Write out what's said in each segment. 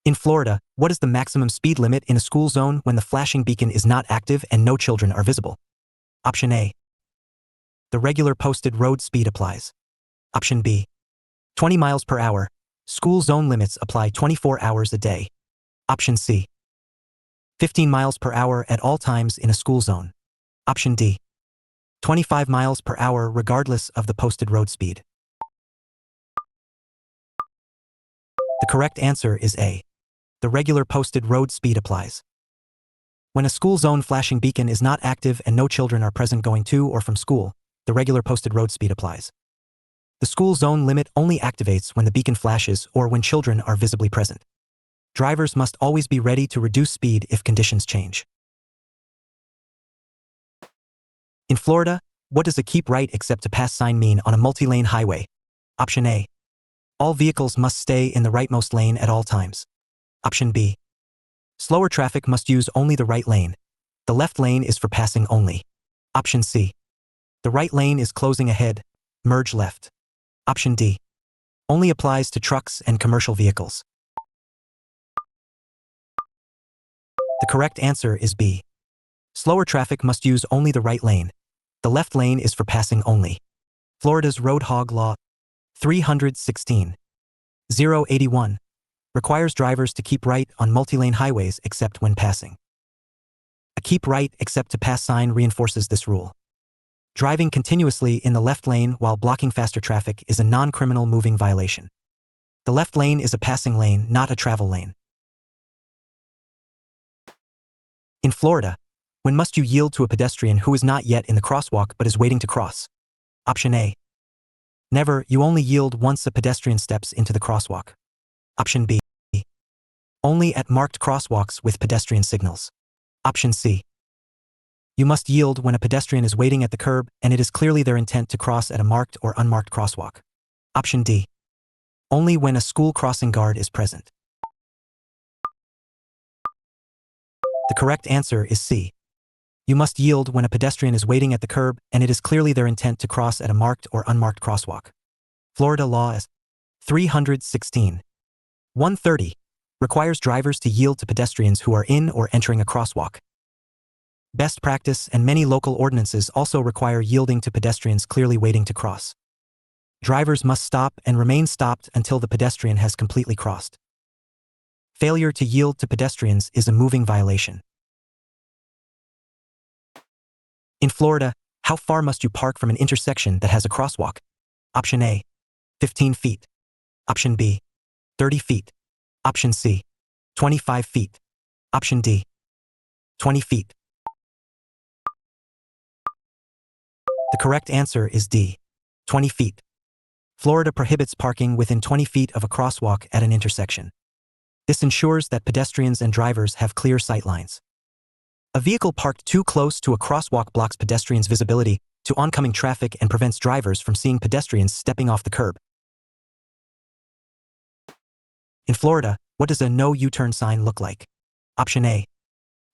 In Florida, what is the maximum speed limit in a school zone when the flashing beacon is not active and no children are visible? Option A. The regular posted road speed applies. Option B. 20 miles per hour. School zone limits apply 24 hours a day. Option C. 15 miles per hour at all times in a school zone. Option D. 25 miles per hour regardless of the posted road speed. The correct answer is A. The regular posted road speed applies. When a school zone flashing beacon is not active and no children are present going to or from school, the regular posted road speed applies. The school zone limit only activates when the beacon flashes or when children are visibly present. Drivers must always be ready to reduce speed if conditions change. In Florida, what does a keep right except to pass sign mean on a multi-lane highway? Option A. All vehicles must stay in the rightmost lane at all times. Option B. Slower traffic must use only the right lane. The left lane is for passing only. Option C. The right lane is closing ahead. Merge left. Option D. Only applies to trucks and commercial vehicles. The correct answer is B. Slower traffic must use only the right lane. The left lane is for passing only. Florida's Road Hog Law 316.081 requires drivers to keep right on multi-lane highways except when passing. A keep right except to pass sign reinforces this rule. Driving continuously in the left lane while blocking faster traffic is a non-criminal moving violation. The left lane is a passing lane, not a travel lane. In Florida, when must you yield to a pedestrian who is not yet in the crosswalk but is waiting to cross? Option A. Never, you only yield once a pedestrian steps into the crosswalk. Option B. Only at marked crosswalks with pedestrian signals. Option C. You must yield when a pedestrian is waiting at the curb and it is clearly their intent to cross at a marked or unmarked crosswalk. Option D. Only when a school crossing guard is present. The correct answer is C. You must yield when a pedestrian is waiting at the curb and it is clearly their intent to cross at a marked or unmarked crosswalk. Florida law is 316.130 requires drivers to yield to pedestrians who are in or entering a crosswalk. Best practice and many local ordinances also require yielding to pedestrians clearly waiting to cross. Drivers must stop and remain stopped until the pedestrian has completely crossed. Failure to yield to pedestrians is a moving violation. In Florida, how far must you park from an intersection that has a crosswalk? Option A. 15 feet. Option B. 30 feet. Option C. 25 feet. Option D. 20 feet. The correct answer is D. 20 feet. Florida prohibits parking within 20 feet of a crosswalk at an intersection. This ensures that pedestrians and drivers have clear sight lines. A vehicle parked too close to a crosswalk blocks pedestrians' visibility to oncoming traffic and prevents drivers from seeing pedestrians stepping off the curb. In Florida, what does a no U-turn sign look like? Option A.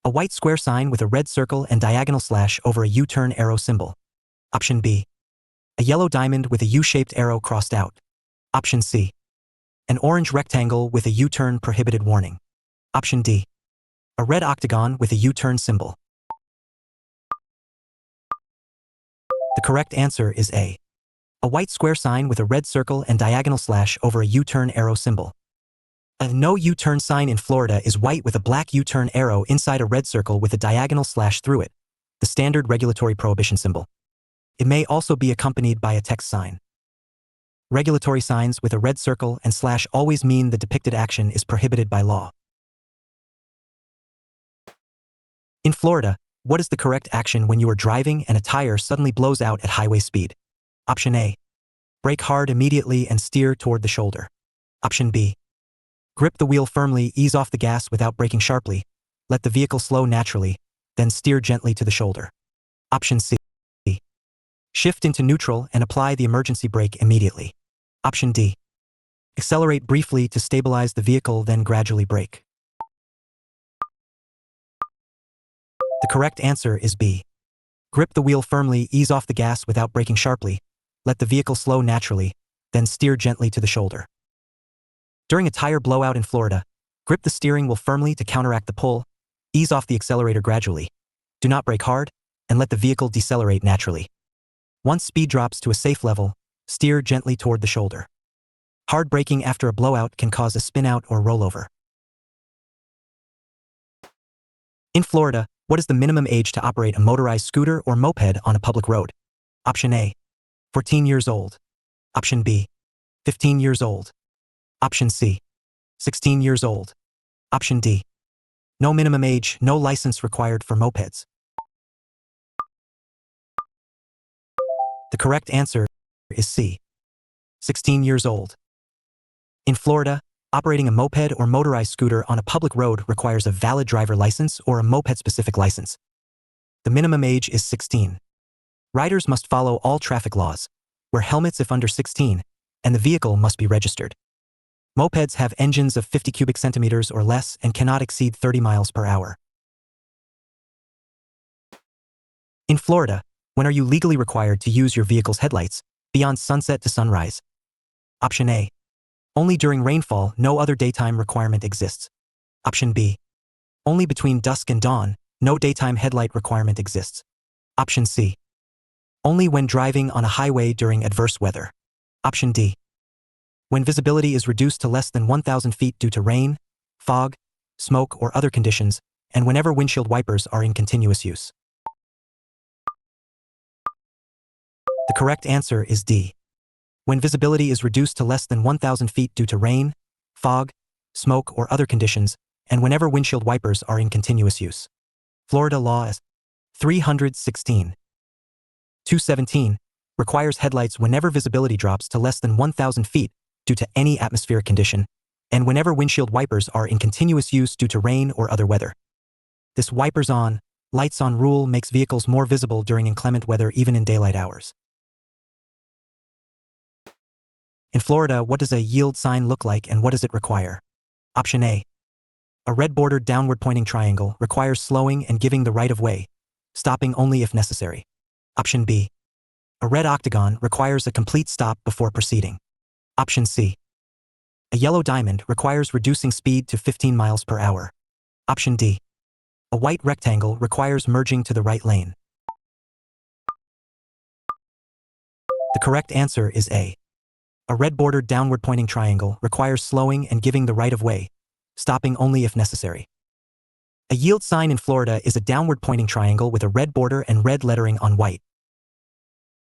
A white square sign with a red circle and diagonal slash over a U-turn arrow symbol. Option B. A yellow diamond with a U-shaped arrow crossed out. Option C. An orange rectangle with a U-turn prohibited warning. Option D. A red octagon with a U-turn symbol. The correct answer is A. A white square sign with a red circle and diagonal slash over a U-turn arrow symbol. A no U-turn sign in Florida is white with a black U-turn arrow inside a red circle with a diagonal slash through it, the standard regulatory prohibition symbol. It may also be accompanied by a text sign. Regulatory signs with a red circle and slash always mean the depicted action is prohibited by law. In Florida, what is the correct action when you are driving and a tire suddenly blows out at highway speed? Option A. Brake hard immediately and steer toward the shoulder. Option B. Grip the wheel firmly, ease off the gas without braking sharply, let the vehicle slow naturally, then steer gently to the shoulder. Option C. Shift into neutral and apply the emergency brake immediately. Option D. Accelerate briefly to stabilize the vehicle, then gradually brake. The correct answer is B. Grip the wheel firmly, ease off the gas without braking sharply, let the vehicle slow naturally, then steer gently to the shoulder. During a tire blowout in Florida, Grip the steering wheel firmly to counteract the pull, ease off the accelerator gradually. Do not brake hard, and let the vehicle decelerate naturally. Once speed drops to a safe level, steer gently toward the shoulder. Hard braking after a blowout can cause a spin-out or rollover. In Florida, what is the minimum age to operate a motorized scooter or moped on a public road? Option A, 14 years old. Option B, 15 years old. Option C, 16 years old. Option D, no minimum age, no license required for mopeds. The correct answer is C, 16 years old. In Florida, operating a moped or motorized scooter on a public road requires a valid driver license or a moped-specific license. The minimum age is 16. Riders must follow all traffic laws, wear helmets if under 16, and the vehicle must be registered. Mopeds have engines of 50 cubic centimeters or less and cannot exceed 30 miles per hour. In Florida, when are you legally required to use your vehicle's headlights beyond sunset to sunrise? Option A, only during rainfall, no other daytime requirement exists. Option B, only between dusk and dawn, no daytime headlight requirement exists. Option C, only when driving on a highway during adverse weather. Option D, when visibility is reduced to less than 1,000 feet due to rain, fog, smoke, or other conditions, and whenever windshield wipers are in continuous use. The correct answer is D, when visibility is reduced to less than 1,000 feet due to rain, fog, smoke, or other conditions, and whenever windshield wipers are in continuous use. Florida law is 316. 217 requires headlights whenever visibility drops to less than 1,000 feet due to any atmospheric condition, and whenever windshield wipers are in continuous use due to rain or other weather. This wipers on, lights on rule makes vehicles more visible during inclement weather even in daylight hours. In Florida, what does a yield sign look like and what does it require? Option A, a red-bordered downward-pointing triangle requires slowing and giving the right-of-way, stopping only if necessary. Option B, a red octagon requires a complete stop before proceeding. Option C, a yellow diamond requires reducing speed to 15 miles per hour. Option D, a white rectangle requires merging to the right lane. The correct answer is A. A red-bordered downward-pointing triangle requires slowing and giving the right-of-way, stopping only if necessary. A yield sign in Florida is a downward-pointing triangle with a red border and red lettering on white.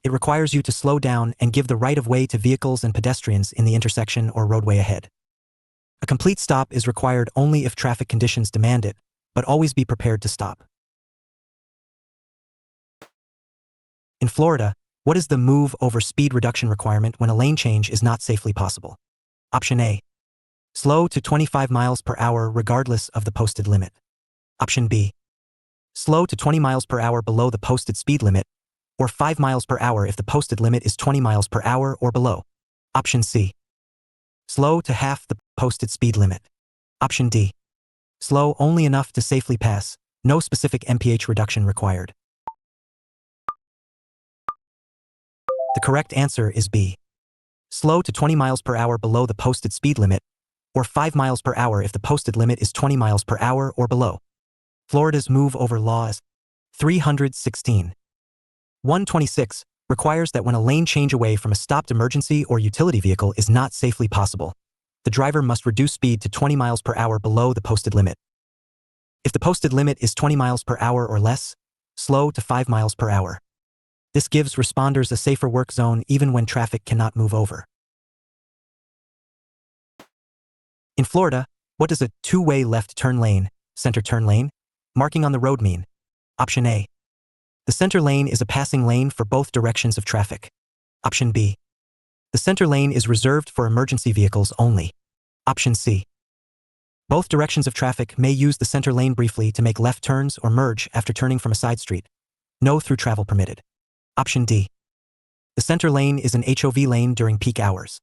It requires you to slow down and give the right-of-way to vehicles and pedestrians in the intersection or roadway ahead. A complete stop is required only if traffic conditions demand it, but always be prepared to stop. In Florida, what is the move over speed reduction requirement when a lane change is not safely possible? Option A, slow to 25 miles per hour regardless of the posted limit. Option B, slow to 20 miles per hour below the posted speed limit, or 5 miles per hour if the posted limit is 20 miles per hour or below. Option C, slow to half the posted speed limit. Option D, slow only enough to safely pass, no specific mph reduction required. The correct answer is B, slow to 20 miles per hour below the posted speed limit, or 5 miles per hour if the posted limit is 20 miles per hour or below. Florida's move over law is 316. 126 requires that when a lane change away from a stopped emergency or utility vehicle is not safely possible, the driver must reduce speed to 20 miles per hour below the posted limit. If the posted limit is 20 miles per hour or less, slow to 5 miles per hour. This gives responders a safer work zone even when traffic cannot move over. In Florida, what does a two-way left turn lane, center turn lane, marking on the road mean? Option A, the center lane is a passing lane for both directions of traffic. Option B, the center lane is reserved for emergency vehicles only. Option C, both directions of traffic may use the center lane briefly to make left turns or merge after turning from a side street. No through travel permitted. Option D, the center lane is an HOV lane during peak hours.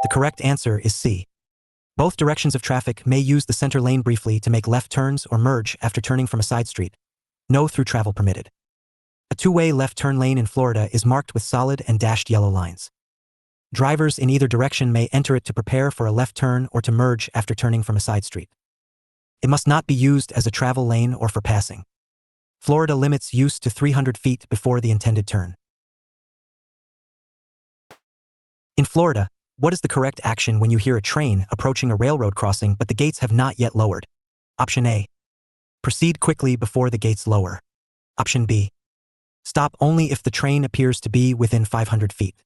The correct answer is C. Both directions of traffic may use the center lane briefly to make left turns or merge after turning from a side street. No through travel permitted. A two-way left turn lane in Florida is marked with solid and dashed yellow lines. Drivers in either direction may enter it to prepare for a left turn or to merge after turning from a side street. It must not be used as a travel lane or for passing. Florida limits use to 300 feet before the intended turn. In Florida, what is the correct action when you hear a train approaching a railroad crossing but the gates have not yet lowered? Option A. Proceed quickly before the gates lower. Option B. Stop only if the train appears to be within 500 feet.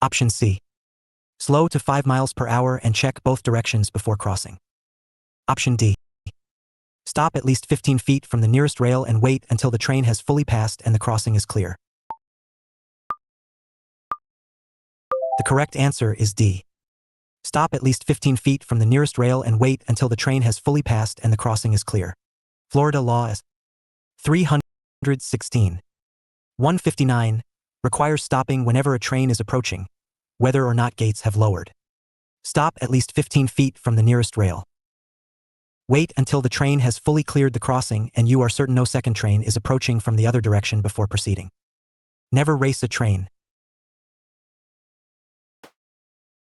Option C. Slow to 5 miles per hour and check both directions before crossing. Option D. Stop at least 15 feet from the nearest rail and wait until the train has fully passed and the crossing is clear. The correct answer is D. Stop at least 15 feet from the nearest rail and wait until the train has fully passed and the crossing is clear. Florida law is 316. 159 requires stopping whenever a train is approaching, whether or not gates have lowered. Stop at least 15 feet from the nearest rail. Wait until the train has fully cleared the crossing and you are certain no second train is approaching from the other direction before proceeding. Never race a train.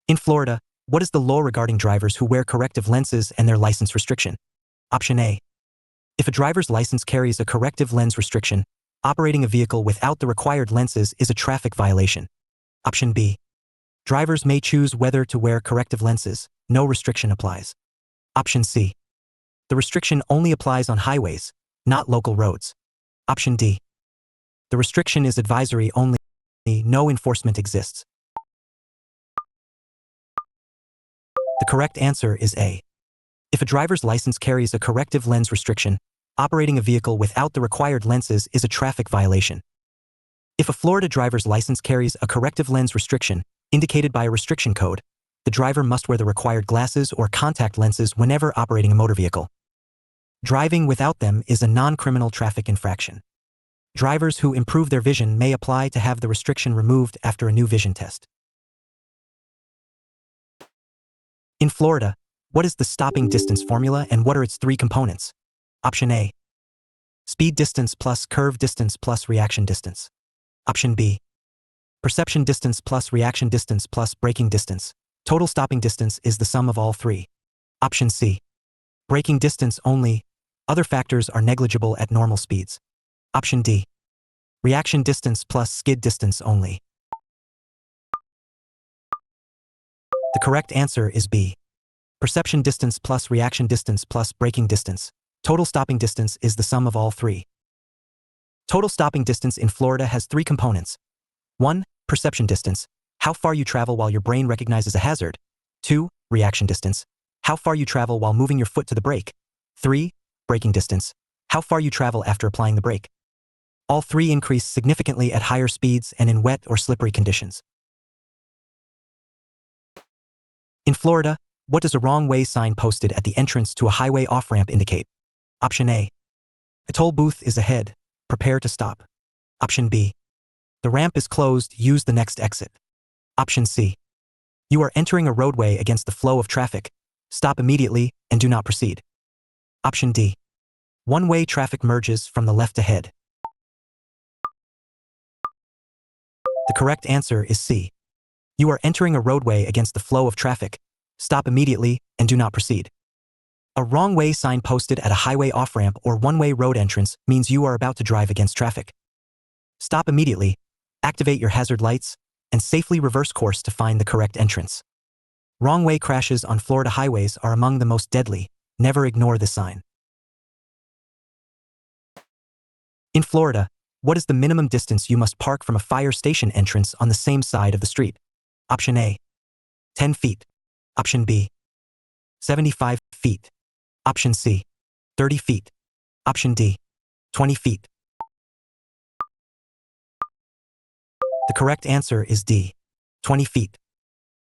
In Florida, what is the law regarding drivers who wear corrective lenses and their license restriction? Option A. If a driver's license carries a corrective lens restriction, operating a vehicle without the required lenses is a traffic violation. Option B. Drivers may choose whether to wear corrective lenses. No restriction applies. Option C. The restriction only applies on highways, not local roads. Option D. The restriction is advisory only. No enforcement exists. The correct answer is A. If a driver's license carries a corrective lens restriction, operating a vehicle without the required lenses is a traffic violation. If a Florida driver's license carries a corrective lens restriction, indicated by a restriction code, the driver must wear the required glasses or contact lenses whenever operating a motor vehicle. Driving without them is a non-criminal traffic infraction. Drivers who improve their vision may apply to have the restriction removed after a new vision test. In Florida, what is the stopping distance formula and what are its three components? Option A. Speed distance plus curve distance plus reaction distance. Option B. Perception distance plus reaction distance plus braking distance. Total stopping distance is the sum of all three. Option C. Braking distance only. Other factors are negligible at normal speeds. Option D. Reaction distance plus skid distance only. The correct answer is B. Perception distance plus reaction distance plus braking distance. Total stopping distance is the sum of all three. Total stopping distance in Florida has three components. 1. Perception distance, how far you travel while your brain recognizes a hazard. 2. Reaction distance, how far you travel while moving your foot to the brake. 3. Braking distance, how far you travel after applying the brake. All three increase significantly at higher speeds and in wet or slippery conditions. In Florida, what does a wrong way sign posted at the entrance to a highway off-ramp indicate? Option A. A toll booth is ahead. Prepare to stop. Option B. The ramp is closed. Use the next exit. Option C. You are entering a roadway against the flow of traffic. Stop immediately and do not proceed. Option D. One-way traffic merges from the left ahead. The correct answer is C. You are entering a roadway against the flow of traffic. Stop immediately and do not proceed. A wrong way sign posted at a highway off-ramp or one-way road entrance means you are about to drive against traffic. Stop immediately, activate your hazard lights, and safely reverse course to find the correct entrance. Wrong way crashes on Florida highways are among the most deadly. Never ignore this sign. In Florida, what is the minimum distance you must park from a fire station entrance on the same side of the street? Option A. 10 feet. Option B. 75 feet. Option C. 30 feet. Option D. 20 feet. The correct answer is D. 20 feet.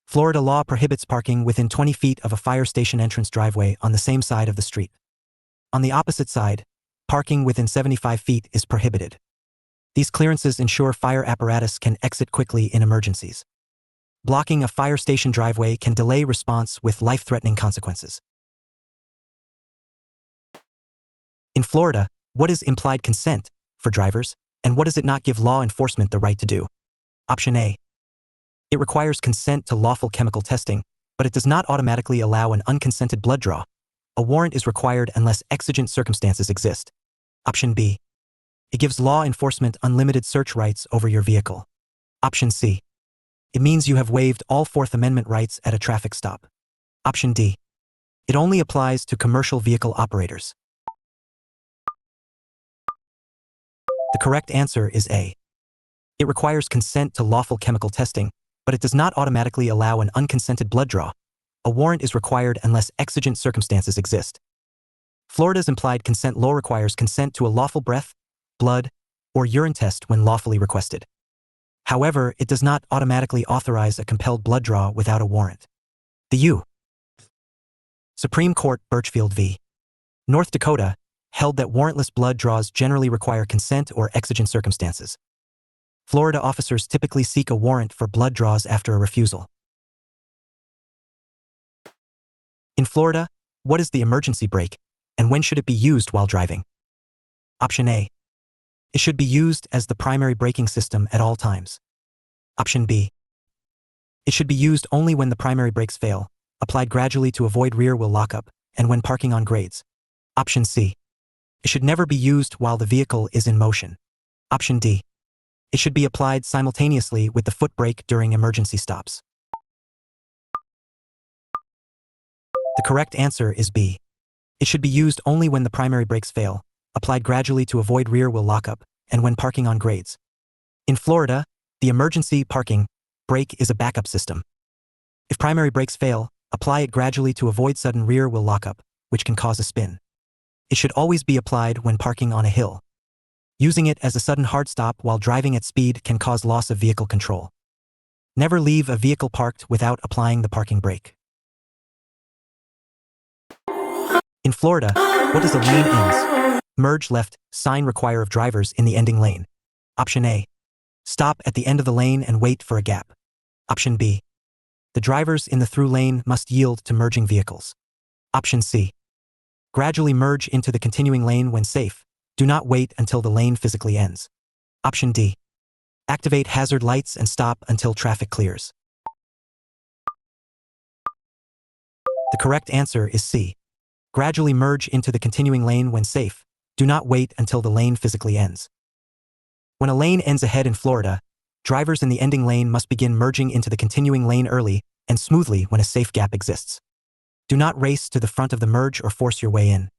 Florida law prohibits parking within 20 feet of a fire station entrance driveway on the same side of the street. On the opposite side, parking within 75 feet is prohibited. These clearances ensure fire apparatus can exit quickly in emergencies. Blocking a fire station driveway can delay response with life-threatening consequences. In Florida, what is implied consent for drivers, and what does it not give law enforcement the right to do? Option A. It requires consent to lawful chemical testing, but it does not automatically allow an unconsented blood draw. A warrant is required unless exigent circumstances exist. Option B. It gives law enforcement unlimited search rights over your vehicle. Option C. It means you have waived all Fourth Amendment rights at a traffic stop. Option D. It only applies to commercial vehicle operators. The correct answer is A. It requires consent to lawful chemical testing, but it does not automatically allow an unconsented blood draw. A warrant is required unless exigent circumstances exist. Florida's implied consent law requires consent to a lawful breath, blood, or urine test when lawfully requested. However, it does not automatically authorize a compelled blood draw without a warrant. The U. Supreme Court Birchfield v. North Dakota held that warrantless blood draws generally require consent or exigent circumstances. Florida officers typically seek a warrant for blood draws after a refusal. In Florida, what is the emergency brake, and when should it be used while driving? Option A. It should be used as the primary braking system at all times. Option B. It should be used only when the primary brakes fail, applied gradually to avoid rear wheel lockup, and when parking on grades. Option C. It should never be used while the vehicle is in motion. Option D. It should be applied simultaneously with the foot brake during emergency stops. The correct answer is B. It should be used only when the primary brakes fail, applied gradually to avoid rear wheel lockup, and when parking on grades. In Florida, the emergency parking brake is a backup system. If primary brakes fail, apply it gradually to avoid sudden rear wheel lockup, which can cause a spin. It should always be applied when parking on a hill. Using it as a sudden hard stop while driving at speed can cause loss of vehicle control. Never leave a vehicle parked without applying the parking brake. In Florida, what does a lane ends? Merge left sign require of drivers in the ending lane? Option A. Stop at the end of the lane and wait for a gap. Option B. The drivers in the through lane must yield to merging vehicles. Option C. Gradually merge into the continuing lane when safe. Do not wait until the lane physically ends. Option D. Activate hazard lights and stop until traffic clears. The correct answer is C. Gradually merge into the continuing lane when safe. Do not wait until the lane physically ends. When a lane ends ahead in Florida, drivers in the ending lane must begin merging into the continuing lane early and smoothly when a safe gap exists. Do not race to the front of the merge or force your way in.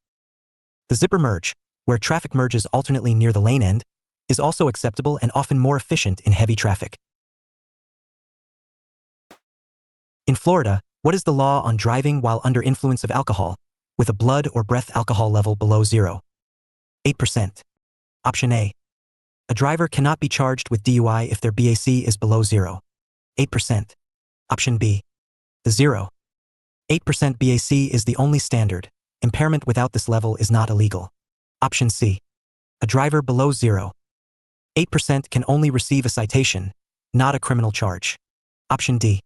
The zipper merge, where traffic merges alternately near the lane end, is also acceptable and often more efficient in heavy traffic. In Florida, what is the law on driving while under influence of alcohol, with a blood or breath alcohol level below 0.8%? Option A. A driver cannot be charged with DUI if their BAC is below 0.8%. Option B. The 0.8% BAC is the only standard. Impairment without this level is not illegal. Option C. A driver below 0.8% can only receive a citation, not a criminal charge. Option D.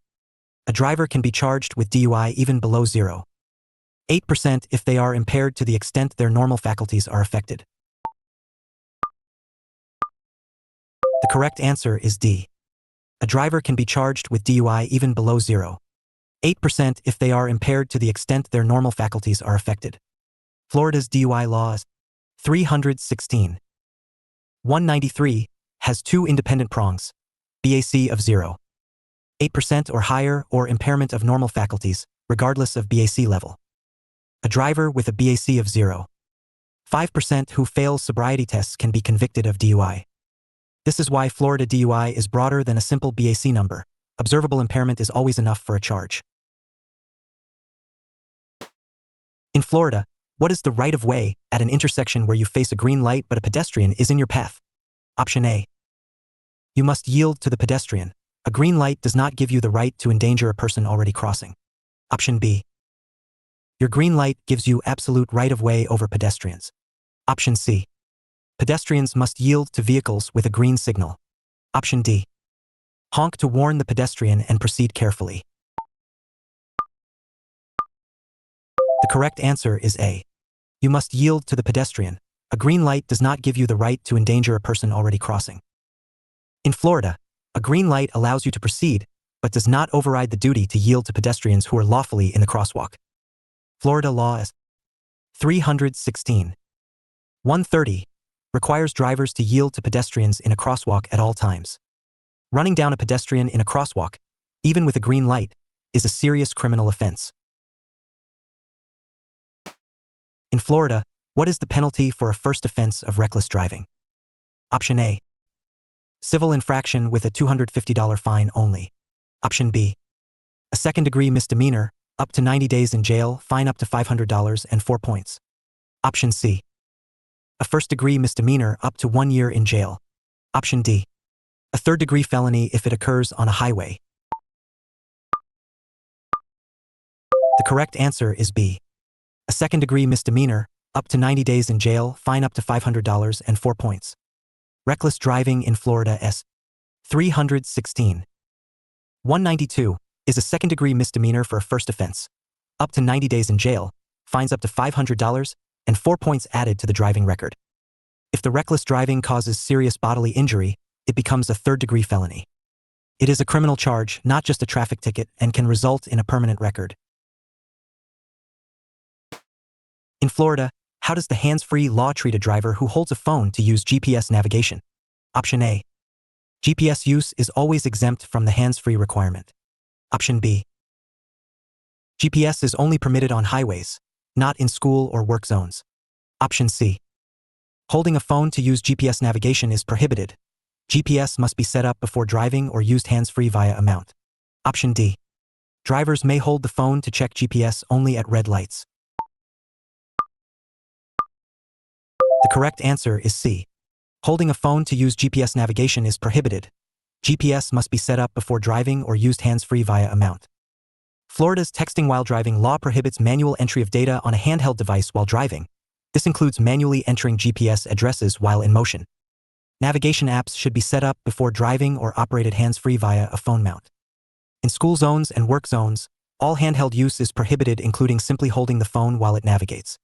A driver can be charged with DUI even below 0.8% if they are impaired to the extent their normal faculties are affected. The correct answer is D. A driver can be charged with DUI even below 0.8% if they are impaired to the extent their normal faculties are affected. Florida's DUI law is 316. 193 has two independent prongs, BAC of 0.8% or higher or impairment of normal faculties, regardless of BAC level. A driver with a BAC of 0.5% who fails sobriety tests can be convicted of DUI. This is why Florida DUI is broader than a simple BAC number. Observable impairment is always enough for a charge. In Florida, what is the right of way at an intersection where you face a green light but a pedestrian is in your path? Option A. You must yield to the pedestrian. A green light does not give you the right to endanger a person already crossing. Option B. Your green light gives you absolute right of way over pedestrians. Option C. Pedestrians must yield to vehicles with a green signal. Option D. Honk to warn the pedestrian and proceed carefully. The correct answer is A. You must yield to the pedestrian. A green light does not give you the right to endanger a person already crossing. In Florida, a green light allows you to proceed, but does not override the duty to yield to pedestrians who are lawfully in the crosswalk. Florida law S. 316. 130 requires drivers to yield to pedestrians in a crosswalk at all times. Running down a pedestrian in a crosswalk, even with a green light, is a serious criminal offense. In Florida, what is the penalty for a first offense of reckless driving? Option A. Civil infraction with a $250 fine only. Option B. A second-degree misdemeanor, up to 90 days in jail, fine up to $500 and 4 points. Option C. A first-degree misdemeanor, up to 1 year in jail. Option D. A third-degree felony if it occurs on a highway. The correct answer is B. A second-degree misdemeanor, up to 90 days in jail, fine up to $500 and 4 points. Reckless driving in Florida S. 316. 192 is a second-degree misdemeanor for a first offense. Up to 90 days in jail, fines up to $500, and 4 points added to the driving record. If the reckless driving causes serious bodily injury, it becomes a third-degree felony. It is a criminal charge, not just a traffic ticket, and can result in a permanent record. In Florida, how does the hands-free law treat a driver who holds a phone to use GPS navigation? Option A. GPS use is always exempt from the hands-free requirement. Option B. GPS is only permitted on highways, not in school or work zones. Option C. Holding a phone to use GPS navigation is prohibited. GPS must be set up before driving or used hands-free via a mount. Option D. Drivers may hold the phone to check GPS only at red lights. The correct answer is C. Holding a phone to use GPS navigation is prohibited. GPS must be set up before driving or used hands-free via a mount. Florida's texting while driving law prohibits manual entry of data on a handheld device while driving. This includes manually entering GPS addresses while in motion. Navigation apps should be set up before driving or operated hands-free via a phone mount. In school zones and work zones, all handheld use is prohibited, including simply holding the phone while it navigates.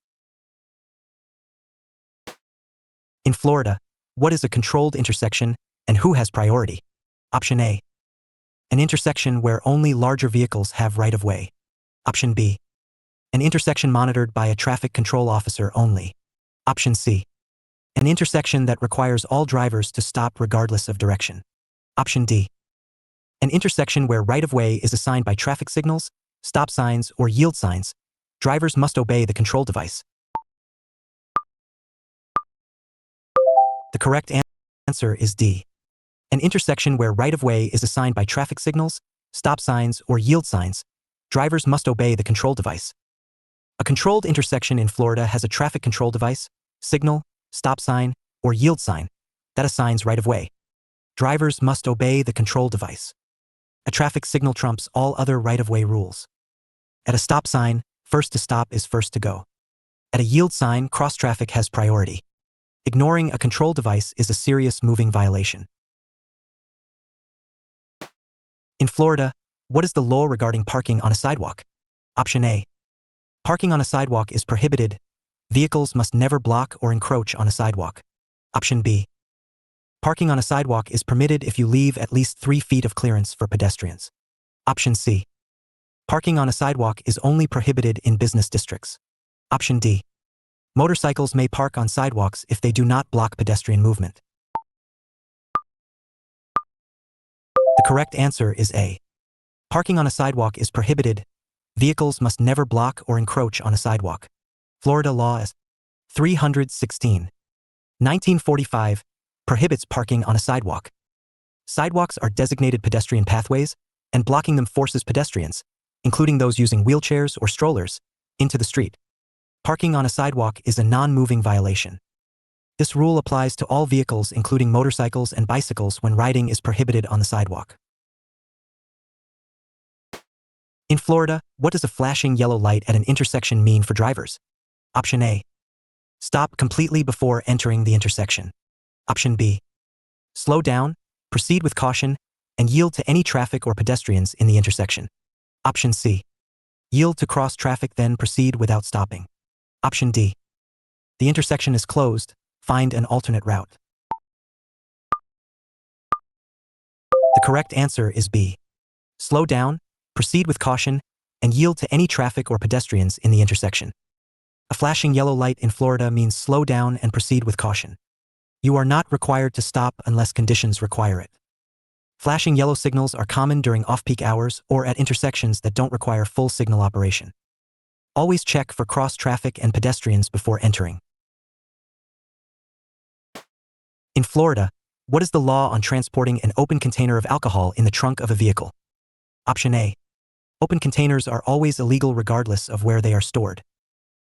In Florida, what is a controlled intersection and who has priority? Option A. An intersection where only larger vehicles have right-of-way. Option B. An intersection monitored by a traffic control officer only. Option C. An intersection that requires all drivers to stop regardless of direction. Option D. An intersection where right-of-way is assigned by traffic signals, stop signs, or yield signs. Drivers must obey the control device. The correct answer is D. An intersection where right-of-way is assigned by traffic signals, stop signs, or yield signs. Drivers must obey the control device. A controlled intersection in Florida has a traffic control device, signal, stop sign, or yield sign that assigns right-of-way. Drivers must obey the control device. A traffic signal trumps all other right-of-way rules. At a stop sign, first to stop is first to go. At a yield sign, cross-traffic has priority. Ignoring a control device is a serious moving violation. In Florida, what is the law regarding parking on a sidewalk? Option A. Parking on a sidewalk is prohibited. Vehicles must never block or encroach on a sidewalk. Option B. Parking on a sidewalk is permitted if you leave at least 3 feet of clearance for pedestrians. Option C. Parking on a sidewalk is only prohibited in business districts. Option D. Motorcycles may park on sidewalks if they do not block pedestrian movement. The correct answer is A. Parking on a sidewalk is prohibited. Vehicles must never block or encroach on a sidewalk. Florida law S. 316. 1945 prohibits parking on a sidewalk. Sidewalks are designated pedestrian pathways, and blocking them forces pedestrians, including those using wheelchairs or strollers, into the street. Parking on a sidewalk is a non-moving violation. This rule applies to all vehicles, including motorcycles and bicycles, when riding is prohibited on the sidewalk. In Florida, what does a flashing yellow light at an intersection mean for drivers? Option A. Stop completely before entering the intersection. Option B. Slow down, proceed with caution, and yield to any traffic or pedestrians in the intersection. Option C. Yield to cross traffic, then proceed without stopping. Option D. The intersection is closed, find an alternate route. The correct answer is B. Slow down, proceed with caution, and yield to any traffic or pedestrians in the intersection. A flashing yellow light in Florida means slow down and proceed with caution. You are not required to stop unless conditions require it. Flashing yellow signals are common during off-peak hours or at intersections that don't require full signal operation. Always check for cross-traffic and pedestrians before entering. In Florida, what is the law on transporting an open container of alcohol in the trunk of a vehicle? Option A. Open containers are always illegal regardless of where they are stored.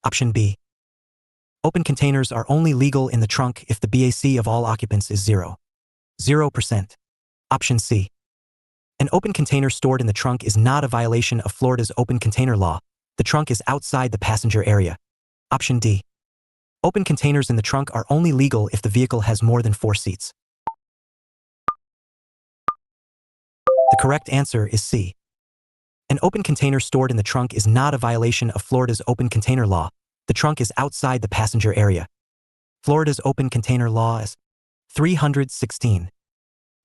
Option B. Open containers are only legal in the trunk if the BAC of all occupants is 0%. Option C. An open container stored in the trunk is not a violation of Florida's open container law. The trunk is outside the passenger area. Option D. Open containers in the trunk are only legal if the vehicle has more than 4 seats. The correct answer is C. An open container stored in the trunk is not a violation of Florida's open container law. The trunk is outside the passenger area. Florida's open container law is 316.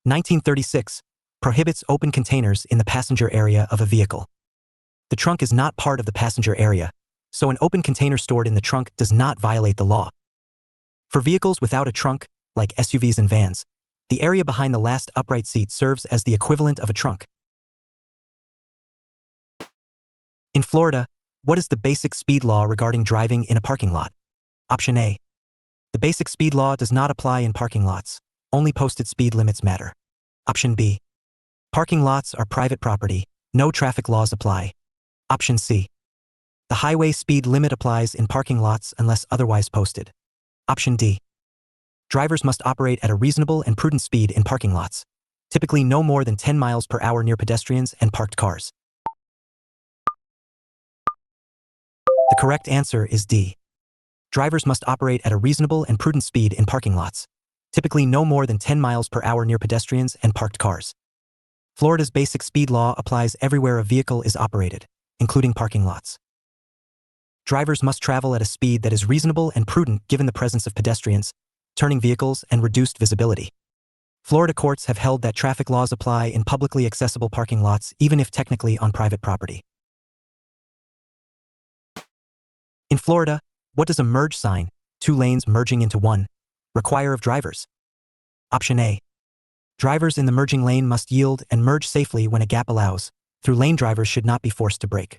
1936 prohibits open containers in the passenger area of a vehicle. The trunk is not part of the passenger area, so an open container stored in the trunk does not violate the law. For vehicles without a trunk, like SUVs and vans, the area behind the last upright seat serves as the equivalent of a trunk. In Florida, what is the basic speed law regarding driving in a parking lot? Option A. The basic speed law does not apply in parking lots. Only posted speed limits matter. Option B. Parking lots are private property. No traffic laws apply. Option C. The highway speed limit applies in parking lots unless otherwise posted. Option D. Drivers must operate at a reasonable and prudent speed in parking lots, typically no more than 10 miles per hour near pedestrians and parked cars. The correct answer is D. Drivers must operate at a reasonable and prudent speed in parking lots, typically no more than 10 miles per hour near pedestrians and parked cars. Florida's basic speed law applies everywhere a vehicle is operated, including parking lots. Drivers must travel at a speed that is reasonable and prudent given the presence of pedestrians, turning vehicles, and reduced visibility. Florida courts have held that traffic laws apply in publicly accessible parking lots even if technically on private property. In Florida, what does a merge sign, 2 lanes merging into one, require of drivers? Option A. Drivers in the merging lane must yield and merge safely when a gap allows. Through lane drivers should not be forced to brake.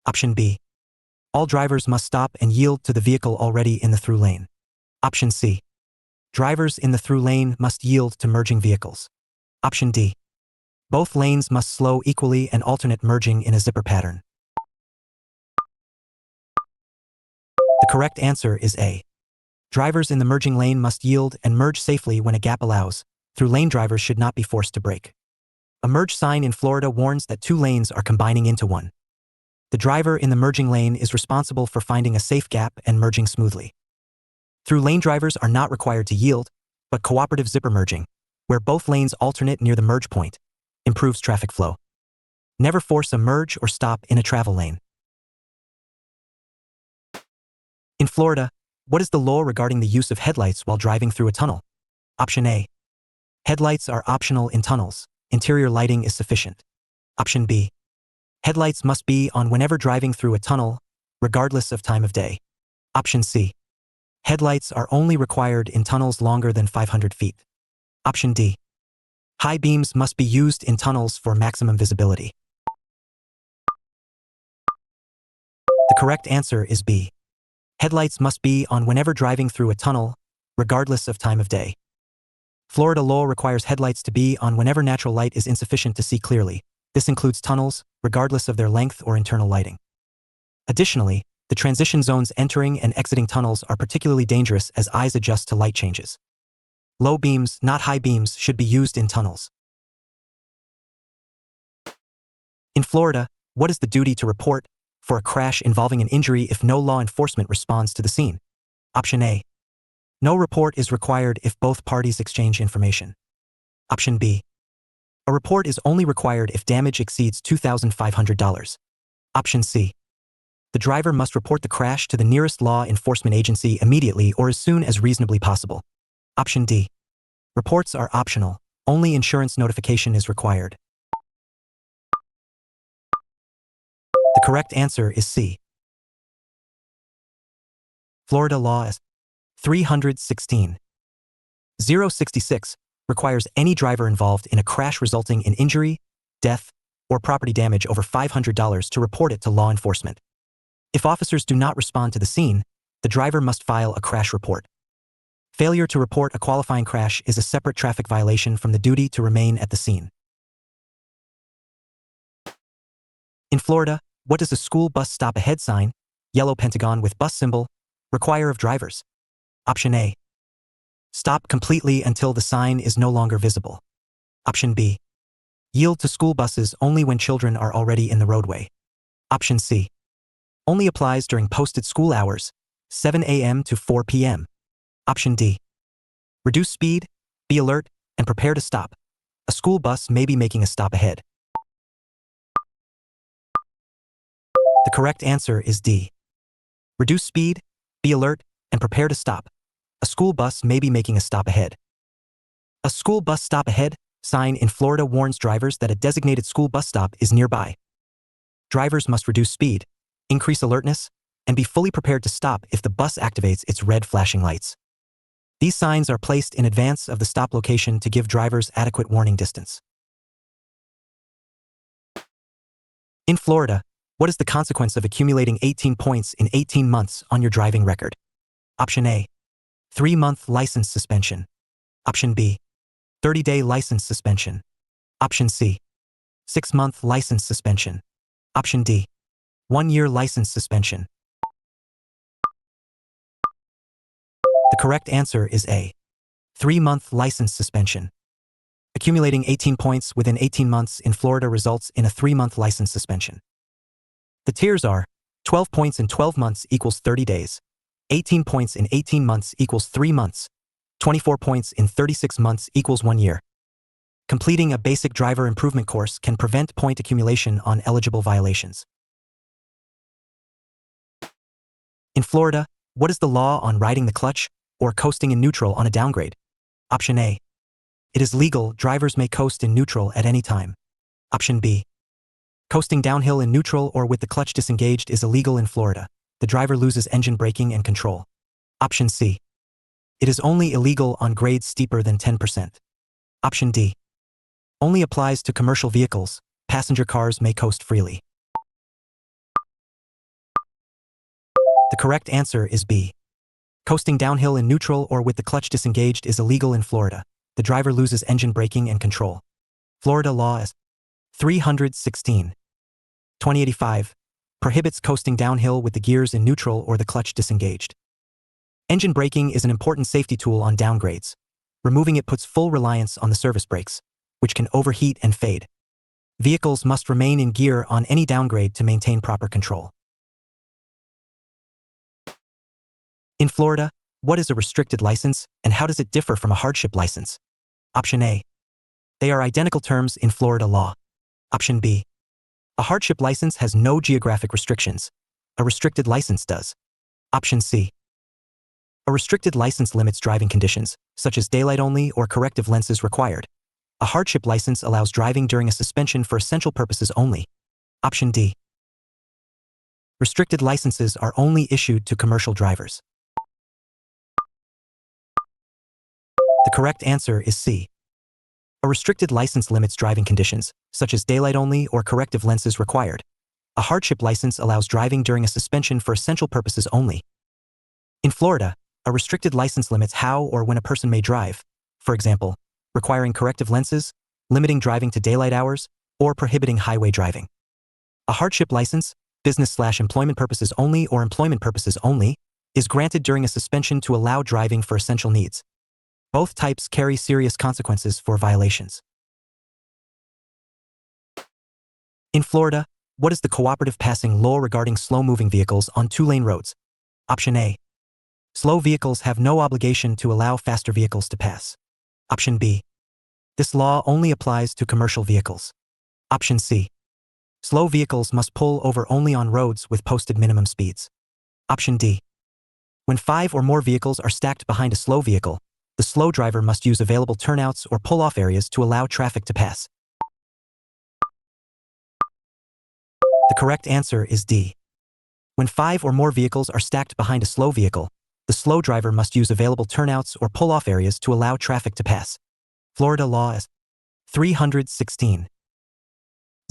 Option B. All drivers must stop and yield to the vehicle already in the through lane. Option C. Drivers in the through lane must yield to merging vehicles. Option D. Both lanes must slow equally and alternate merging in a zipper pattern. The correct answer is A. Drivers in the merging lane must yield and merge safely when a gap allows. Through lane drivers should not be forced to brake. A merge sign in Florida warns that 2 lanes are combining into one. The driver in the merging lane is responsible for finding a safe gap and merging smoothly. Through lane drivers are not required to yield, but cooperative zipper merging, where both lanes alternate near the merge point, improves traffic flow. Never force a merge or stop in a travel lane. In Florida, what is the law regarding the use of headlights while driving through a tunnel? Option A. Headlights are optional in tunnels. Interior lighting is sufficient. Option B. Headlights must be on whenever driving through a tunnel, regardless of time of day. Option C. Headlights are only required in tunnels longer than 500 feet. Option D. High beams must be used in tunnels for maximum visibility. The correct answer is B. Headlights must be on whenever driving through a tunnel, regardless of time of day. Florida law requires headlights to be on whenever natural light is insufficient to see clearly. This includes tunnels, regardless of their length or internal lighting. Additionally, the transition zones entering and exiting tunnels are particularly dangerous as eyes adjust to light changes. Low beams, not high beams, should be used in tunnels. In Florida, what is the duty to report for a crash involving an injury if no law enforcement responds to the scene? Option A. No report is required if both parties exchange information. Option B. A report is only required if damage exceeds $2,500. Option C. The driver must report the crash to the nearest law enforcement agency immediately or as soon as reasonably possible. Option D. Reports are optional. Only insurance notification is required. The correct answer is C. Florida law is 316. 066 requires any driver involved in a crash resulting in injury, death, or property damage over $500 to report it to law enforcement. If officers do not respond to the scene, the driver must file a crash report. Failure to report a qualifying crash is a separate traffic violation from the duty to remain at the scene. In Florida, what does a school bus stop ahead sign, yellow pentagon with bus symbol, require of drivers? Option A. Stop completely until the sign is no longer visible. Option B. Yield to school buses only when children are already in the roadway. Option C. Only applies during posted school hours, 7 a.m. to 4 p.m. Option D. Reduce speed, be alert, and prepare to stop. A school bus may be making a stop ahead. The correct answer is D. Reduce speed, be alert, and prepare to stop. A school bus may be making a stop ahead. A school bus stop ahead sign in Florida warns drivers that a designated school bus stop is nearby. Drivers must reduce speed, increase alertness, and be fully prepared to stop if the bus activates its red flashing lights. These signs are placed in advance of the stop location to give drivers adequate warning distance. In Florida, what is the consequence of accumulating 18 points in 18 months on your driving record? Option A. 3-month license suspension. Option B. 30-day license suspension. Option C. 6-month license suspension. Option D. 1-year license suspension. The correct answer is A. 3-month license suspension. Accumulating 18 points within 18 months in Florida results in a 3-month license suspension. The tiers are 12 points in 12 months equals 30 days, 18 points in 18 months equals 3 months, 24 points in 36 months equals 1 year. Completing a basic driver improvement course can prevent point accumulation on eligible violations. In Florida, what is the law on riding the clutch or coasting in neutral on a downgrade? Option A. It is legal, drivers may coast in neutral at any time. Option B. Coasting downhill in neutral or with the clutch disengaged is illegal in Florida. The driver loses engine braking and control. Option C. It is only illegal on grades steeper than 10%. Option D. Only applies to commercial vehicles. Passenger cars may coast freely. The correct answer is B. Coasting downhill in neutral or with the clutch disengaged is illegal in Florida. The driver loses engine braking and control. Florida law is 316. 2085 prohibits coasting downhill with the gears in neutral or the clutch disengaged. Engine braking is an important safety tool on downgrades. Removing it puts full reliance on the service brakes, which can overheat and fade. Vehicles must remain in gear on any downgrade to maintain proper control. In Florida, what is a restricted license and how does it differ from a hardship license? Option A. They are identical terms in Florida law. Option B. A hardship license has no geographic restrictions. A restricted license does. Option C. A restricted license limits driving conditions, such as daylight only or corrective lenses required. A hardship license allows driving during a suspension for essential purposes only. Option D. Restricted licenses are only issued to commercial drivers. The correct answer is C. A restricted license limits driving conditions, such as daylight only or corrective lenses required. A hardship license allows driving during a suspension for essential purposes only. In Florida, a restricted license limits how or when a person may drive, for example, requiring corrective lenses, limiting driving to daylight hours, or prohibiting highway driving. A hardship license, business/employment purposes only or employment purposes only, is granted during a suspension to allow driving for essential needs. Both types carry serious consequences for violations. In Florida, what is the cooperative passing law regarding slow-moving vehicles on 2-lane roads? Option A. Slow vehicles have no obligation to allow faster vehicles to pass. Option B. This law only applies to commercial vehicles. Option C. Slow vehicles must pull over only on roads with posted minimum speeds. Option D. When 5 or more vehicles are stacked behind a slow vehicle, the slow driver must use available turnouts or pull-off areas to allow traffic to pass. The correct answer is D. When 5 or more vehicles are stacked behind a slow vehicle, the slow driver must use available turnouts or pull-off areas to allow traffic to pass. Florida law is 316.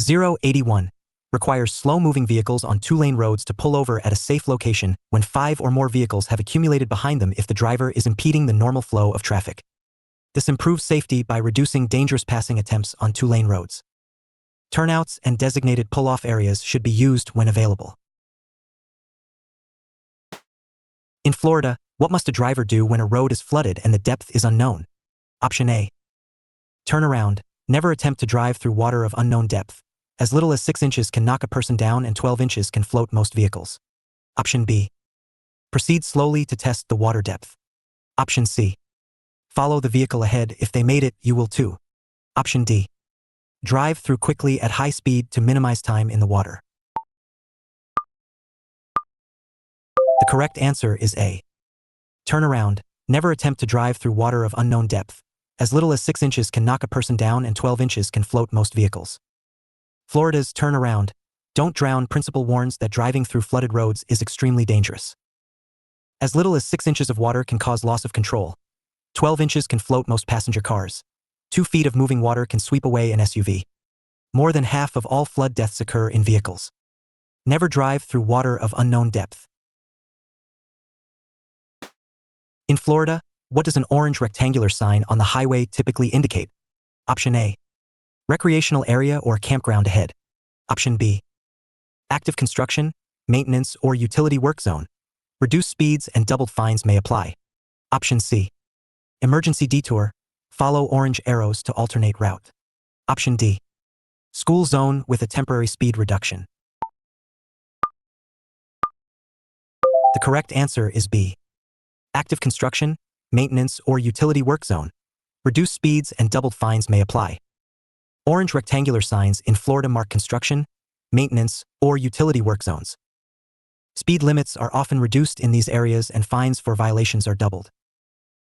081. Requires slow-moving vehicles on two-lane roads to pull over at a safe location when 5 or more vehicles have accumulated behind them if the driver is impeding the normal flow of traffic. This improves safety by reducing dangerous passing attempts on two-lane roads. Turnouts and designated pull-off areas should be used when available. In Florida, what must a driver do when a road is flooded and the depth is unknown? Option A. Turn around. Never attempt to drive through water of unknown depth. As little as 6 inches can knock a person down and 12 inches can float most vehicles. Option B. Proceed slowly to test the water depth. Option C. Follow the vehicle ahead. If they made it, you will too. Option D. Drive through quickly at high speed to minimize time in the water. The correct answer is A. Turn around. Never attempt to drive through water of unknown depth. As little as 6 inches can knock a person down and 12 inches can float most vehicles. Florida's turn around. Don't drown principle warns that driving through flooded roads is extremely dangerous. As little as 6 inches of water can cause loss of control. 12 inches can float most passenger cars. 2 feet of moving water can sweep away an SUV. More than half of all flood deaths occur in vehicles. Never drive through water of unknown depth. In Florida, what does an orange rectangular sign on the highway typically indicate? Option A. Recreational area or campground ahead. Option B. Active construction, maintenance, or utility work zone. Reduced speeds and doubled fines may apply. Option C. Emergency detour. Follow orange arrows to alternate route. Option D. School zone with a temporary speed reduction. The correct answer is B. Active construction, maintenance, or utility work zone. Reduced speeds and doubled fines may apply. Orange rectangular signs in Florida mark construction, maintenance, or utility work zones. Speed limits are often reduced in these areas and fines for violations are doubled.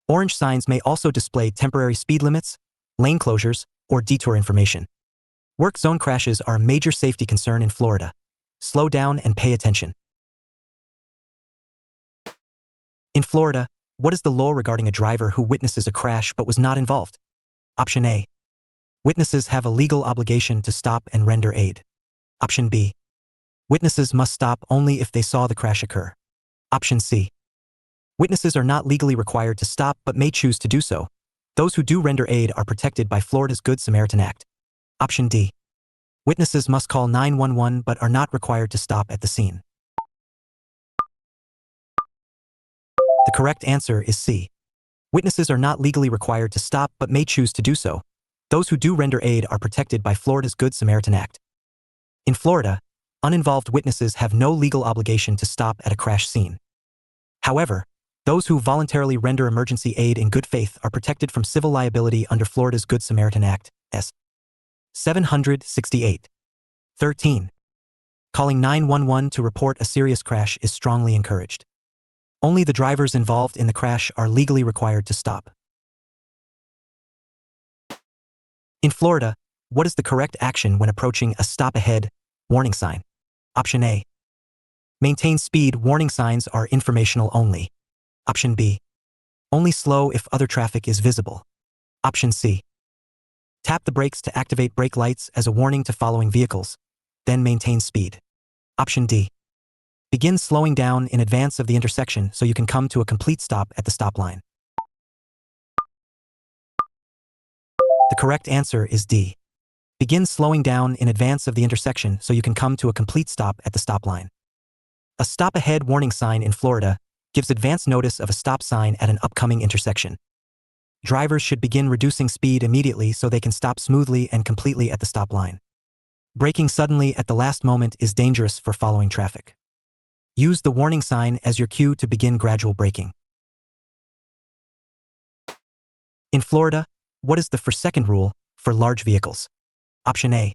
Orange signs may also display temporary speed limits, lane closures, or detour information. Work zone crashes are a major safety concern in Florida. Slow down and pay attention. In Florida, what is the law regarding a driver who witnesses a crash but was not involved? Option A. Witnesses have a legal obligation to stop and render aid. Option B. Witnesses must stop only if they saw the crash occur. Option C. Witnesses are not legally required to stop but may choose to do so. Those who do render aid are protected by Florida's Good Samaritan Act. Option D. Witnesses must call 911 but are not required to stop at the scene. The correct answer is C. Witnesses are not legally required to stop but may choose to do so. Those who do render aid are protected by Florida's Good Samaritan Act. In Florida, uninvolved witnesses have no legal obligation to stop at a crash scene. However, those who voluntarily render emergency aid in good faith are protected from civil liability under Florida's Good Samaritan Act, S. 768. 13. Calling 911 to report a serious crash is strongly encouraged. Only the drivers involved in the crash are legally required to stop. In Florida, what is the correct action when approaching a stop ahead warning sign? Option A. Maintain speed. Warning signs are informational only. Option B. Only slow if other traffic is visible. Option C. Tap the brakes to activate brake lights as a warning to following vehicles, then maintain speed. Option D. Begin slowing down in advance of the intersection so you can come to a complete stop at the stop line. The correct answer is D. Begin slowing down in advance of the intersection so you can come to a complete stop at the stop line. A stop ahead warning sign in Florida gives advance notice of a stop sign at an upcoming intersection. Drivers should begin reducing speed immediately so they can stop smoothly and completely at the stop line. Braking suddenly at the last moment is dangerous for following traffic. Use the warning sign as your cue to begin gradual braking. In Florida, what is the second rule for large vehicles? Option A.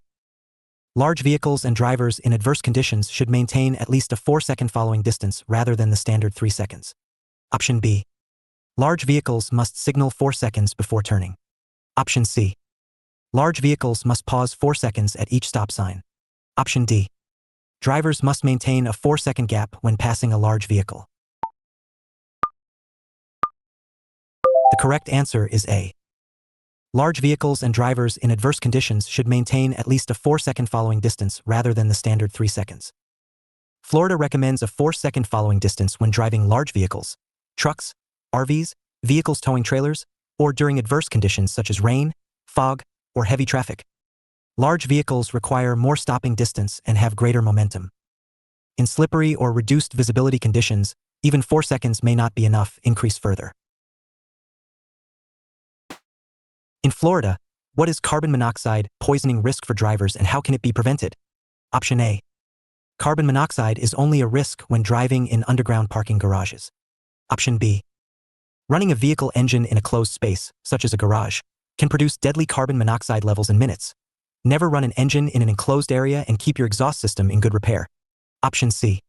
Large vehicles and drivers in adverse conditions should maintain at least a 4-second following distance rather than the standard 3 seconds. Option B. Large vehicles must signal 4 seconds before turning. Option C. Large vehicles must pause 4 seconds at each stop sign. Option D. Drivers must maintain a 4-second gap when passing a large vehicle. The correct answer is A. Large vehicles and drivers in adverse conditions should maintain at least a 4-second following distance rather than the standard 3 seconds. Florida recommends a 4-second following distance when driving large vehicles, trucks, RVs, vehicles towing trailers, or during adverse conditions such as rain, fog, or heavy traffic. Large vehicles require more stopping distance and have greater momentum. In slippery or reduced visibility conditions, even 4 seconds may not be enough. Increase further. In Florida, what is carbon monoxide poisoning risk for drivers and how can it be prevented? Option A. Carbon monoxide is only a risk when driving in underground parking garages. Option B. Running a vehicle engine in a closed space, such as a garage, can produce deadly carbon monoxide levels in minutes. Never run an engine in an enclosed area and keep your exhaust system in good repair. Option C.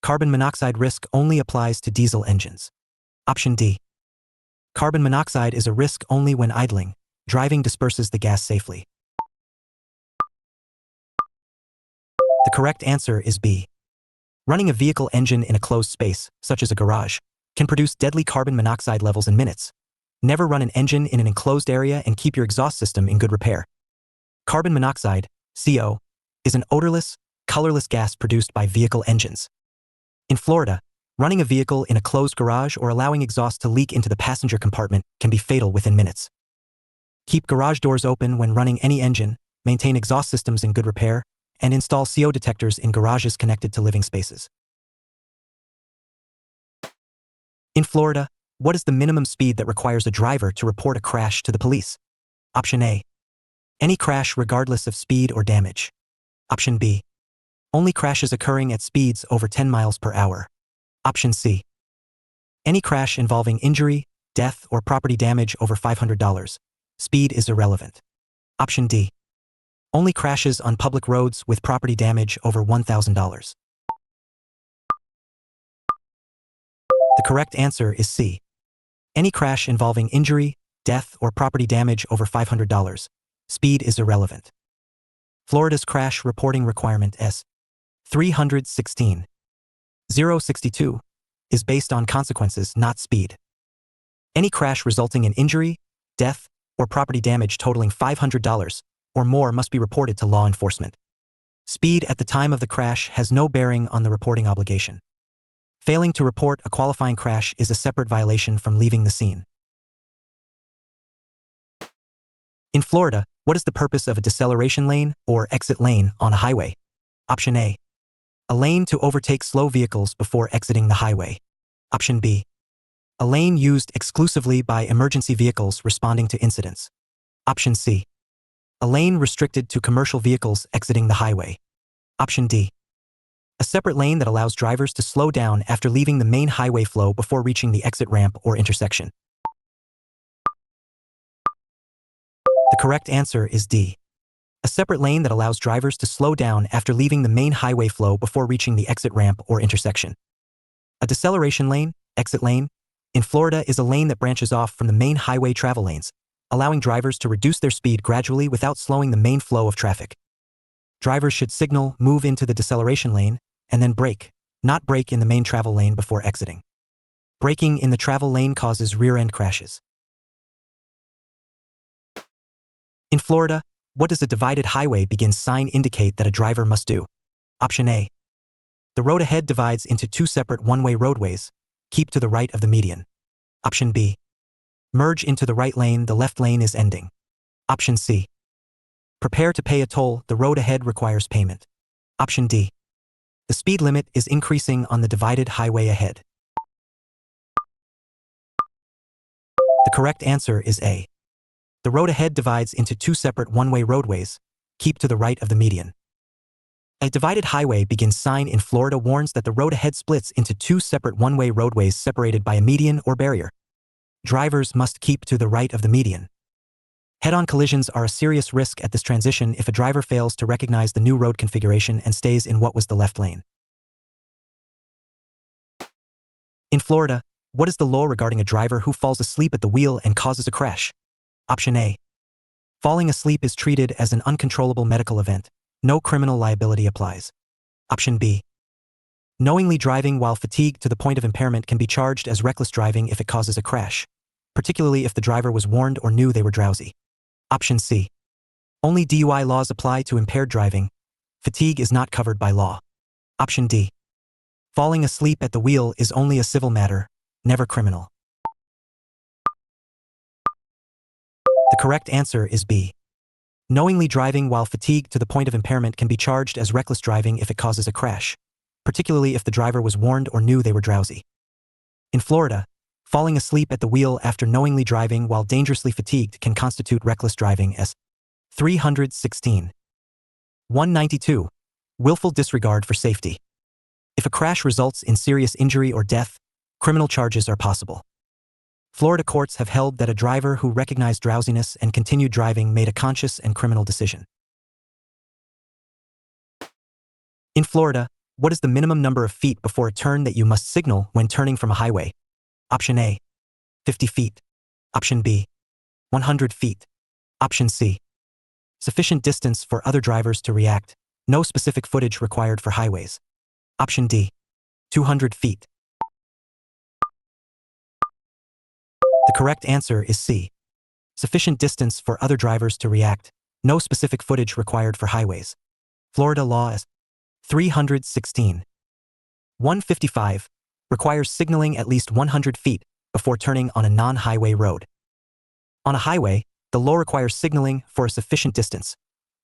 Carbon monoxide risk only applies to diesel engines. Option D. Carbon monoxide is a risk only when idling. Driving disperses the gas safely. The correct answer is B. Running a vehicle engine in a closed space, such as a garage, can produce deadly carbon monoxide levels in minutes. Never run an engine in an enclosed area and keep your exhaust system in good repair. Carbon monoxide, CO, is an odorless, colorless gas produced by vehicle engines. In Florida, running a vehicle in a closed garage or allowing exhaust to leak into the passenger compartment can be fatal within minutes. Keep garage doors open when running any engine, maintain exhaust systems in good repair, and install CO detectors in garages connected to living spaces. In Florida, what is the minimum speed that requires a driver to report a crash to the police? Option A. Any crash regardless of speed or damage. Option B. Only crashes occurring at speeds over 10 miles per hour. Option C. Any crash involving injury, death, or property damage over $500. Speed is irrelevant. Option D. Only crashes on public roads with property damage over $1,000. The correct answer is C. Any crash involving injury, death, or property damage over $500. Speed is irrelevant. Florida's crash reporting requirement S. 316.062 is based on consequences, not speed. Any crash resulting in injury, death, or property damage totaling $500 or more must be reported to law enforcement. Speed at the time of the crash has no bearing on the reporting obligation. Failing to report a qualifying crash is a separate violation from leaving the scene. In Florida, what is the purpose of a deceleration lane or exit lane on a highway? Option A. A lane to overtake slow vehicles before exiting the highway. Option B. A lane used exclusively by emergency vehicles responding to incidents. Option C. A lane restricted to commercial vehicles exiting the highway. Option D. A separate lane that allows drivers to slow down after leaving the main highway flow before reaching the exit ramp or intersection. The correct answer is D. A separate lane that allows drivers to slow down after leaving the main highway flow before reaching the exit ramp or intersection. A deceleration lane, exit lane, in Florida is a lane that branches off from the main highway travel lanes, allowing drivers to reduce their speed gradually without slowing the main flow of traffic. Drivers should signal, move into the deceleration lane, and then brake, not brake in the main travel lane before exiting. Braking in the travel lane causes rear-end crashes. In Florida, what does a divided highway begin sign indicate that a driver must do? Option A. The road ahead divides into 2 separate one-way roadways. Keep to the right of the median. Option B. Merge into the right lane, the left lane is ending. Option C. Prepare to pay a toll, the road ahead requires payment. Option D. The speed limit is increasing on the divided highway ahead. The correct answer is A. The road ahead divides into 2 separate one-way roadways. Keep to the right of the median. A divided highway begins sign in Florida warns that the road ahead splits into 2 separate one-way roadways separated by a median or barrier. Drivers must keep to the right of the median. Head-on collisions are a serious risk at this transition if a driver fails to recognize the new road configuration and stays in what was the left lane. In Florida, what is the law regarding a driver who falls asleep at the wheel and causes a crash? Option A. Falling asleep is treated as an uncontrollable medical event. No criminal liability applies. Option B. Knowingly driving while fatigued to the point of impairment can be charged as reckless driving if it causes a crash, particularly if the driver was warned or knew they were drowsy. Option C. Only DUI laws apply to impaired driving. Fatigue is not covered by law. Option D. Falling asleep at the wheel is only a civil matter, never criminal. The correct answer is B. Knowingly driving while fatigued to the point of impairment can be charged as reckless driving if it causes a crash, particularly if the driver was warned or knew they were drowsy. In Florida, falling asleep at the wheel after knowingly driving while dangerously fatigued can constitute reckless driving as 316. 192. Willful disregard for safety. If a crash results in serious injury or death, criminal charges are possible. Florida courts have held that a driver who recognized drowsiness and continued driving made a conscious and criminal decision. In Florida, what is the minimum number of feet before a turn that you must signal when turning from a highway? Option A. 50 feet. Option B. 100 feet. Option C. Sufficient distance for other drivers to react. No specific footage required for highways. Option D. 200 feet. The correct answer is C. Sufficient distance for other drivers to react. No specific footage required for highways. Florida law is 316. 155. Requires signaling at least 100 feet before turning on a non-highway road. On a highway, the law requires signaling for a sufficient distance,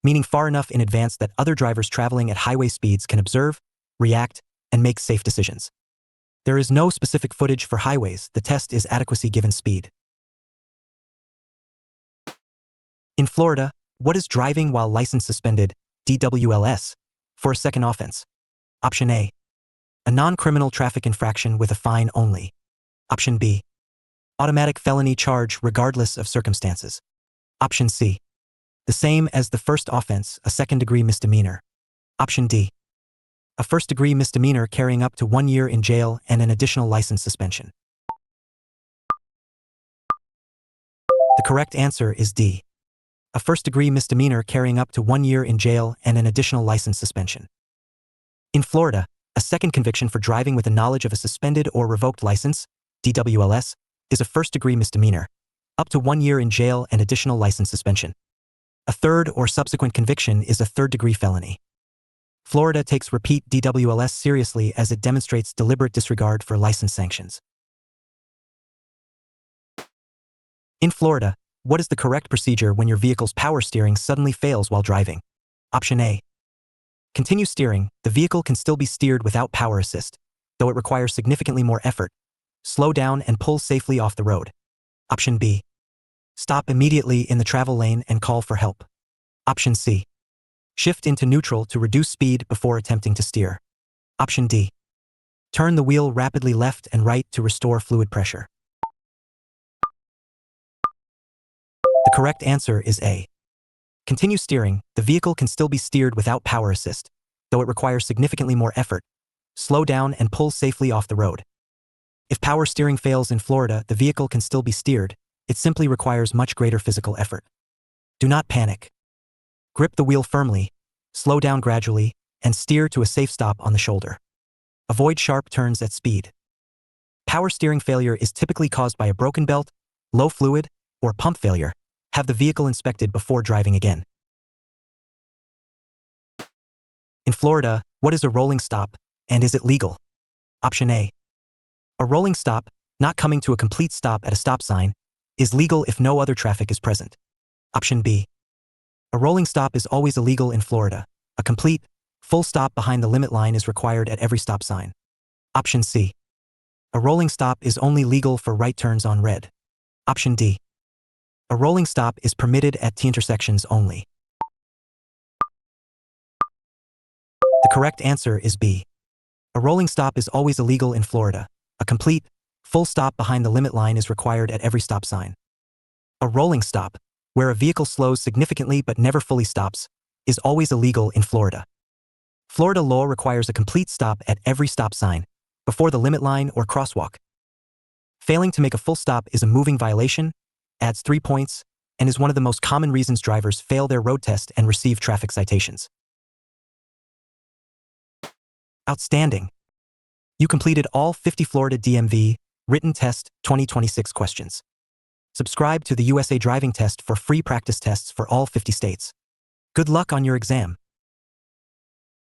meaning far enough in advance that other drivers traveling at highway speeds can observe, react, and make safe decisions. There is no specific footage for highways. The test is adequacy given speed. In Florida, what is driving while license suspended, DWLS, for a second offense? Option A. A non-criminal traffic infraction with a fine only. Option B. Automatic felony charge regardless of circumstances. Option C. The same as the first offense, a second-degree misdemeanor. Option D. A first-degree misdemeanor carrying up to 1 year in jail and an additional license suspension. The correct answer is D. A first-degree misdemeanor carrying up to 1 year in jail and an additional license suspension. In Florida, a second conviction for driving with the knowledge of a suspended or revoked license, DWLS, is a first-degree misdemeanor, up to 1 year in jail and additional license suspension. A third or subsequent conviction is a third-degree felony. Florida takes repeat DWLS seriously as it demonstrates deliberate disregard for license sanctions. In Florida, what is the correct procedure when your vehicle's power steering suddenly fails while driving? Option A. Continue steering. The vehicle can still be steered without power assist, though it requires significantly more effort. Slow down and pull safely off the road. Option B. Stop immediately in the travel lane and call for help. Option C. Shift into neutral to reduce speed before attempting to steer. Option D. Turn the wheel rapidly left and right to restore fluid pressure. The correct answer is A. Continue steering. The vehicle can still be steered without power assist, though it requires significantly more effort. Slow down and pull safely off the road. If power steering fails in Florida, the vehicle can still be steered. It simply requires much greater physical effort. Do not panic. Grip the wheel firmly, slow down gradually, and steer to a safe stop on the shoulder. Avoid sharp turns at speed. Power steering failure is typically caused by a broken belt, low fluid, or pump failure. Have the vehicle inspected before driving again. In Florida, what is a rolling stop, and is it legal? Option A. A rolling stop, not coming to a complete stop at a stop sign, is legal if no other traffic is present. Option B. A rolling stop is always illegal in Florida. A complete, full stop behind the limit line is required at every stop sign. Option C. A rolling stop is only legal for right turns on red. Option D. A rolling stop is permitted at T-intersections only. The correct answer is B. A rolling stop is always illegal in Florida. A complete, full stop behind the limit line is required at every stop sign. A rolling stop, where a vehicle slows significantly but never fully stops, is always illegal in Florida. Florida law requires a complete stop at every stop sign, before the limit line or crosswalk. Failing to make a full stop is a moving violation, adds 3 points, and is one of the most common reasons drivers fail their road test and receive traffic citations. Outstanding! You completed all 50 Florida DMV Written Test 2026 questions. Subscribe to the USA Driving Test for free practice tests for all 50 states. Good luck on your exam.